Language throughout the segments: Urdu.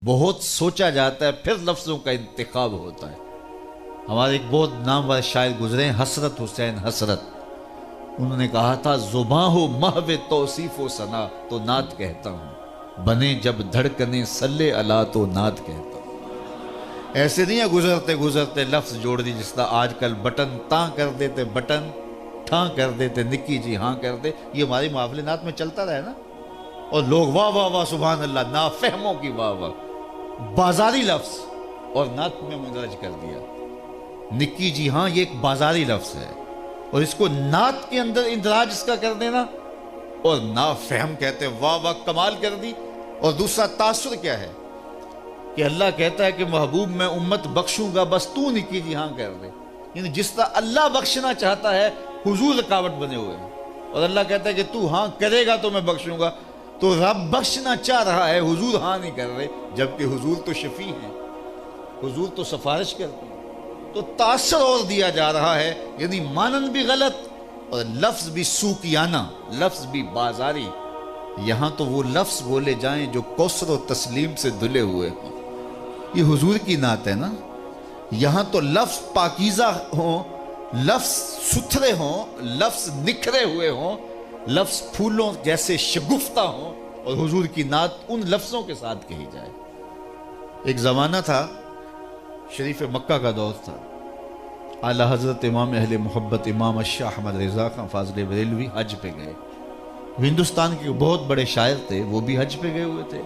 بہت سوچا جاتا ہے، پھر لفظوں کا انتخاب ہوتا ہے۔ ہمارے ایک بہت نامور شاعر گزرے ہیں، حسرت حسین حسرت، انہوں نے کہا تھا زباں ہو محو توصیف و ثنا تو نعت کہتا ہوں، بنے جب دھڑکنے صلی اللہ تو نعت کہتا ہوں۔ ایسے نہیں ہے گزرتے گزرتے لفظ جوڑ دی، جس طرح آج کل بٹن تاں کر دیتے، بٹن ٹھاں کر دیتے، نکی جی ہاں کر دے، یہ ہماری محفل نعت میں چلتا رہے نا، اور لوگ واہ واہ واہ سبحان اللہ، نافہموں کی واہ واہ، بازاری لفظ اور نعت میں مندرج کر دیا۔ نکی جی ہاں یہ ایک بازاری لفظ ہے، اور اس کو نعت کے اندر اندراج اس کا کر دینا، اور نافہم کہتے واہ واہ کمال کر دی۔ اور دوسرا تاثر کیا ہے کہ اللہ کہتا ہے کہ محبوب میں امت بخشوں گا، بس تو نکی جی ہاں کر دے، یعنی جس طرح اللہ بخشنا چاہتا ہے حضور رکاوٹ بنے ہوئے ہیں، اور اللہ کہتا ہے کہ تو ہاں کرے گا تو میں بخشوں گا، تو رب بخشنا چاہ رہا ہے، حضور ہاں نہیں کر رہے، جبکہ حضور تو شفیع ہیں، حضور تو سفارش کرتے ہیں۔ تو تاثر اور دیا جا رہا ہے، یعنی مانن بھی غلط اور لفظ بھی سوکیانہ، لفظ بھی بازاری۔ یہاں تو وہ لفظ بولے جائیں جو کوثر و تسلیم سے دھلے ہوئے ہوں، یہ حضور کی نعت ہے نا۔ یہاں تو لفظ پاکیزہ ہوں، لفظ ستھرے ہوں، لفظ نکھرے ہوئے ہوں، لفظ پھولوں جیسے شگفتہ ہوں، اور حضور کی نعت ان لفظوں کے ساتھ کہی جائے۔ ایک زمانہ تھا، شریف مکہ کا دور تھا، اعلیٰ حضرت امام اہل محبت امام شاہ احمد رضا خان فاضل بریلوی حج پہ گئے۔ ہندوستان کے بہت بڑے شاعر تھے، وہ بھی حج پہ گئے ہوئے تھے۔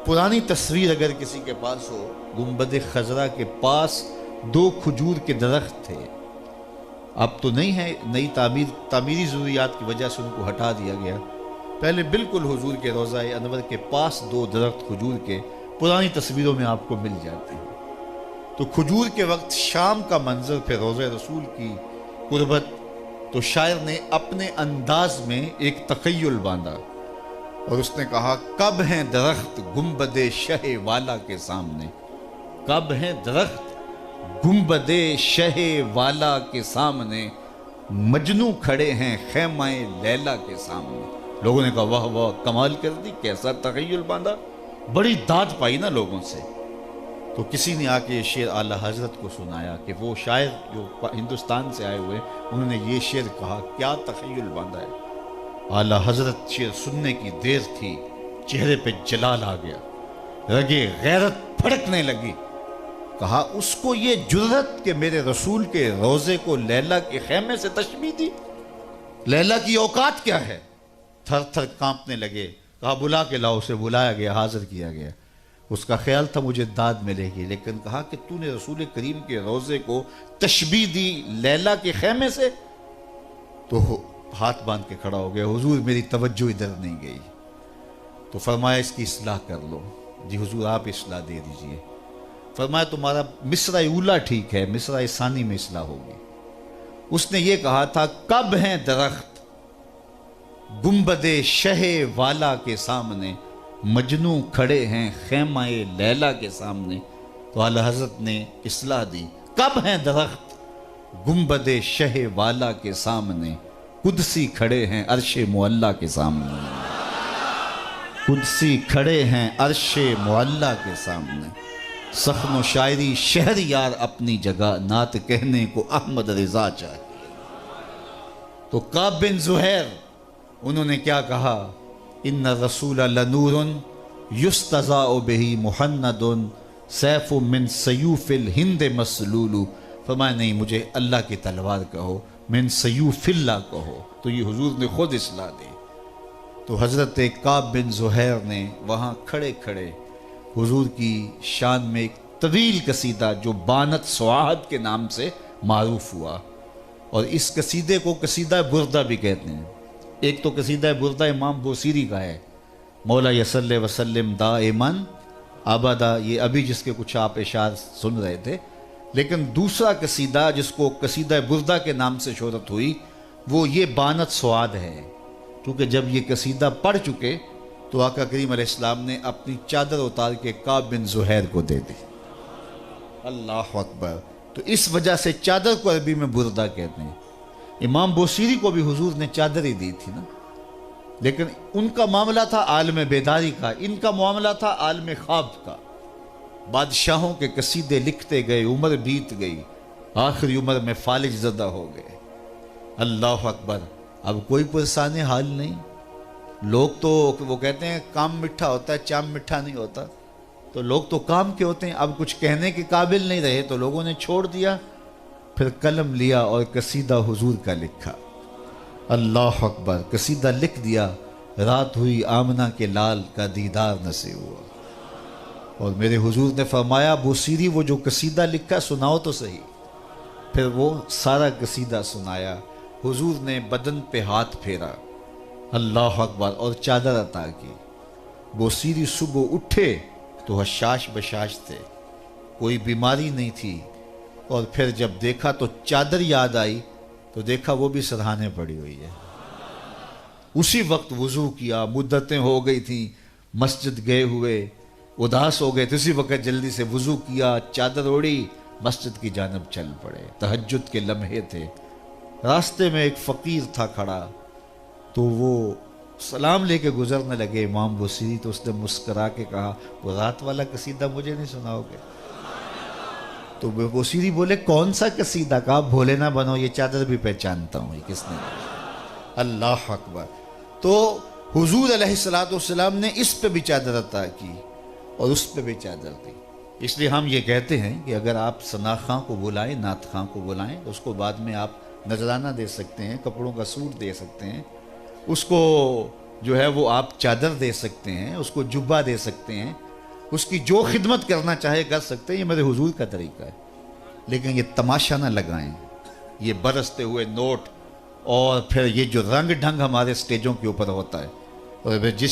پرانی تصویر اگر کسی کے پاس ہو، گنبد خضرا کے پاس 2 کھجور کے درخت تھے، اب تو نہیں ہے، نئی تعمیری ضروریات کی وجہ سے ان کو ہٹا دیا گیا، پہلے بالکل حضور کے روضہ انور کے پاس 2 درخت کھجور کے پرانی تصویروں میں آپ کو مل جاتے ہیں۔ تو کھجور کے وقت شام کا منظر، پھر روضہ رسول کی قربت، تو شاعر نے اپنے انداز میں ایک تخیل باندھا، اور اس نے کہا کب ہیں درخت گنبد شہ والا کے سامنے، کب ہیں درخت گنبد شہ والا کے سامنے، مجنوں کھڑے ہیں خیمہ لیلا کے سامنے۔ لوگوں نے کہا واہ واہ کمال کر دی، کیسا تخیل باندھا، بڑی داد پائی نا لوگوں سے۔ تو کسی نے آ کے یہ شعر اعلیٰ حضرت کو سنایا کہ وہ شاعر جو ہندوستان سے آئے ہوئے، انہوں نے یہ شعر کہا، کیا تخیل باندھا ہے۔ اعلیٰ حضرت شعر سننے کی دیر تھی، چہرے پہ جلال آ گیا، رگے غیرت پھڑکنے لگی۔ کہا اس کو یہ جرت کہ میرے رسول کے روضے کو لیلا کے خیمے سے تشبیہ دی، لیلا کی اوقات کیا ہے۔ تھر تھر کانپنے لگے، کہا بلا کے لاؤ، اسے بلایا گیا، حاضر کیا گیا۔ اس کا خیال تھا مجھے داد ملے گی، لیکن کہا کہ تو نے رسول کریم کے روضے کو تشبیہ دی لیلا کے خیمے سے، تو ہاتھ باندھ کے کھڑا ہو گیا، حضور میری توجہ ادھر نہیں گئی۔ تو فرمایا اس کی اصلاح کر لو۔ جی حضور آپ اصلاح دے دیجئے۔ فرمایا تمہارا مصرع اولا ٹھیک ہے، مصرع ثانی میں اصلاح ہوگی۔ اس نے یہ کہا تھا کب ہیں درخت گنبد شہ والا کے سامنے، مجنوں کھڑے ہیں خیمہ لیلا کے سامنے۔ تو اعلیٰ حضرت نے اصلاح دی، کب ہیں درخت گنبد شہ والا کے سامنے، قدسی کھڑے ہیں عرش معلیٰ کے سامنے، قدسی کھڑے ہیں عرش معلیٰ کے سامنے۔ سخن و شاعری شہر یار اپنی جگہ، نعت کہنے کو احمد رضا چاہیے۔ تو کعب بن زہیر انہوں نے کیا کہا، ان الرسول لنور یستضاء بہ محند سیف من سیوف الہند مسلول۔ فرمایا نہیں، مجھے اللہ کی تلوار کہو، من سیوف اللہ کہو۔ تو یہ حضور نے خود اصلاح دی۔ تو حضرت کعب بن زہیر نے وہاں کھڑے کھڑے حضور کی شان میں ایک طویل قصیدہ جو بانت سواہد کے نام سے معروف ہوا، اور اس قصیدے کو قصیدہ بردہ بھی کہتے ہیں۔ ایک تو قصیدہ بردہ امام بوسیری کا ہے، مولا یصلی وسلم دائماً ابدا، یہ ابھی جس کے کچھ آپ اشعار سن رہے تھے۔ لیکن دوسرا قصیدہ جس کو قصیدہ بردہ کے نام سے شہرت ہوئی، وہ یہ بانت سواد ہے، کیونکہ جب یہ قصیدہ پڑھ چکے تو آقا کریم علیہ السلام نے اپنی چادر اتار کے کعب بن زہیر کو دے دی۔ اللہ اکبر۔ تو اس وجہ سے چادر کو عربی میں بردہ کہتے ہیں۔ امام بوسیری کو بھی حضور نے چادر ہی دی تھی نا، لیکن ان کا معاملہ تھا عالم بیداری کا، ان کا معاملہ تھا عالم خواب کا۔ بادشاہوں کے قصیدے لکھتے گئے، عمر بیت گئی، آخری عمر میں فالج زدہ ہو گئے۔ اللہ اکبر، اب کوئی پرسان حال نہیں۔ لوگ تو وہ کہتے ہیں کام میٹھا ہوتا ہے چام میٹھا نہیں ہوتا، تو لوگ تو کام کے ہوتے ہیں، اب کچھ کہنے کے قابل نہیں رہے تو لوگوں نے چھوڑ دیا، پھر قلم لیا اور قصیدہ حضور کا لکھا۔ اللہ اکبر، قصیدہ لکھ دیا، رات ہوئی آمنہ کے لال کا دیدار نصیب ہوا، اور میرے حضور نے فرمایا بوسیری وہ جو قصیدہ لکھا سناؤ تو صحیح۔ پھر وہ سارا قصیدہ سنایا، حضور نے بدن پہ ہاتھ پھیرا، اللہ اکبر، اور چادر عطا کی۔ بوسیری صبح اٹھے تو حشاش بشاش تھے، کوئی بیماری نہیں تھی، اور پھر جب دیکھا تو چادر یاد آئی تو دیکھا وہ بھی سرہانے پڑی ہوئی ہے۔ اسی وقت وضو کیا، مدتیں ہو گئی تھیں، مسجد گئے ہوئے اداس ہو گئے، تو اسی وقت جلدی سے وضو کیا، چادر اوڑی، مسجد کی جانب چل پڑے۔ تہجد کے لمحے تھے، راستے میں ایک فقیر تھا کھڑا، تو وہ سلام لے کے گزرنے لگے امام بوسیری، تو اس نے مسکرا کے کہا وہ رات والا قصیدہ مجھے نہیں سناؤ گے؟ تو بوسیری بولے کون سا قصیدہ؟ کہا بھولے نہ بنو، یہ چادر بھی پہچانتا ہوں، یہ کس نے؟ اللہ اکبر۔ تو حضور علیہ السلام نے اس پہ بھی چادر عطا کی اور اس پہ بھی چادر دی۔ اس لیے ہم یہ کہتے ہیں کہ اگر آپ ثنا خاں کو بلائیں، نعت خاں کو بلائیں، اس کو بعد میں آپ نذرانہ دے سکتے ہیں، کپڑوں کا سوٹ دے سکتے ہیں، اس کو جو ہے وہ آپ چادر دے سکتے ہیں، اس کو جبہ دے سکتے ہیں، اس کی جو خدمت کرنا چاہے کر سکتے ہیں، یہ میرے حضور کا طریقہ ہے۔ لیکن یہ تماشا نہ لگائیں، یہ برستے ہوئے نوٹ، اور پھر یہ جو رنگ ڈھنگ ہمارے سٹیجوں کے اوپر ہوتا ہے، اور پھر جس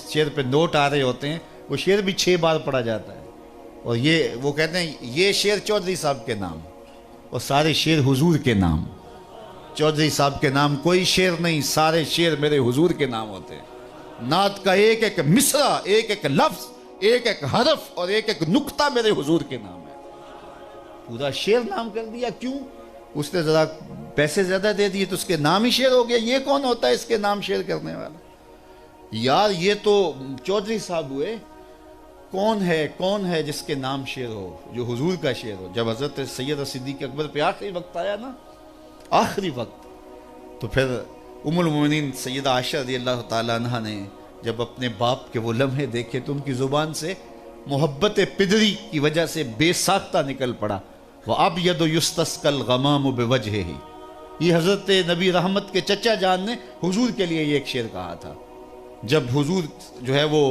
شعر پہ نوٹ آ رہے ہوتے ہیں وہ شعر بھی 6 بار پڑھا جاتا ہے، اور یہ وہ کہتے ہیں یہ شعر چودھری صاحب کے نام، اور سارے شعر حضور کے نام۔ چودھری صاحب کے نام کوئی شعر نہیں، سارے شعر میرے حضور کے نام ہوتے ہیں۔ نعت کا ایک ایک مصرع، ایک ایک لفظ، ایک ایک حرف اور ایک ایک نقطہ میرے حضور کے نام ہے۔ پورا شعر نام کر دیا، کیوں؟ اس نے ذرا پیسے زیادہ دے دیے تو اس کے نام ہی شعر ہو گیا۔ یہ کون ہوتا ہے اس کے نام شعر کرنے والا؟ یار یہ تو چودھری صاحب ہوئے، کون ہے جس کے نام شعر ہو، جو حضور کا شعر ہو؟ جب حضرت سید صدیق اکبر پہ آخری وقت آیا نا، آخری وقت، تو پھر ام المومنین سیدہ عائشہ رضی اللہ تعالیٰ عنہ نے جب اپنے باپ کے وہ لمحے دیکھے تو ان کی زبان سے محبت پدری کی وجہ سے بے ساختہ نکل پڑا، وَأَبْيَضُ يُسْتَسْقَى الْغَمَامُ بِوَجْهِهِ۔ یہ حضرت نبی رحمت کے چچا جان نے حضور کے لیے یہ ایک شعر کہا تھا، جب حضور جو ہے وہ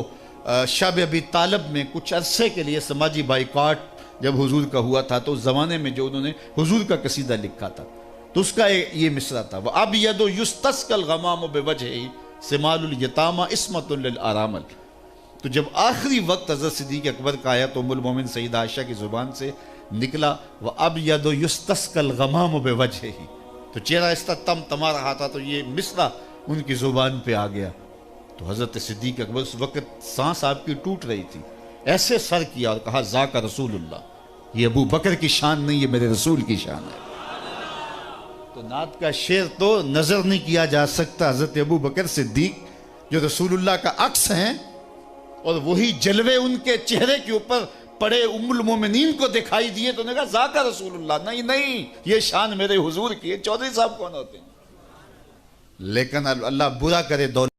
شب ابی طالب میں کچھ عرصے کے لیے سماجی بائیکاٹ جب حضور کا ہوا تھا، تو اس زمانے میں جو انہوں نے حضور کا قصیدہ لکھا تھا تو اس کا یہ مصرع تھا، وَأَبْيَضُ يُسْتَسْقَى الْغَمَامُ بِوَجْهِهِ سِمَالُ الْيَتَامَى عِصْمَةٌ لِلْأَرَامِلِ۔ تو جب آخری وقت حضرت صدیق اکبر کا آیا تو ام المومن سیدہ عائشہ کی زبان سے نکلا وَأَبْيَضُ يُسْتَسْقَى الْغَمَامُ بِوَجْهِهِ، تو چہرہ اس طرح تما رہا تھا، تو یہ مصرع ان کی زبان پہ آ گیا۔ تو حضرت صدیق اکبر اس وقت سانس آپ کی ٹوٹ رہی تھی، ایسے سر کیا اور کہا ذاک رسول اللہ، یہ ابو بکر کی شان نہیں، یہ میرے رسول کی شان ہے۔ تو نعت کا شعر تو نظر نہیں کیا جا سکتا حضرت ابو بکر صدیق جو رسول اللہ کا عکس ہیں، اور وہی جلوے ان کے چہرے کے اوپر پڑے ام المومنین کو دکھائی دیے تو نے کہا ذاک رسول اللہ، نہیں یہ شان میرے حضور کی ہے۔ چودھری صاحب کون ہوتے ہیں؟ لیکن اللہ برا کرے دولت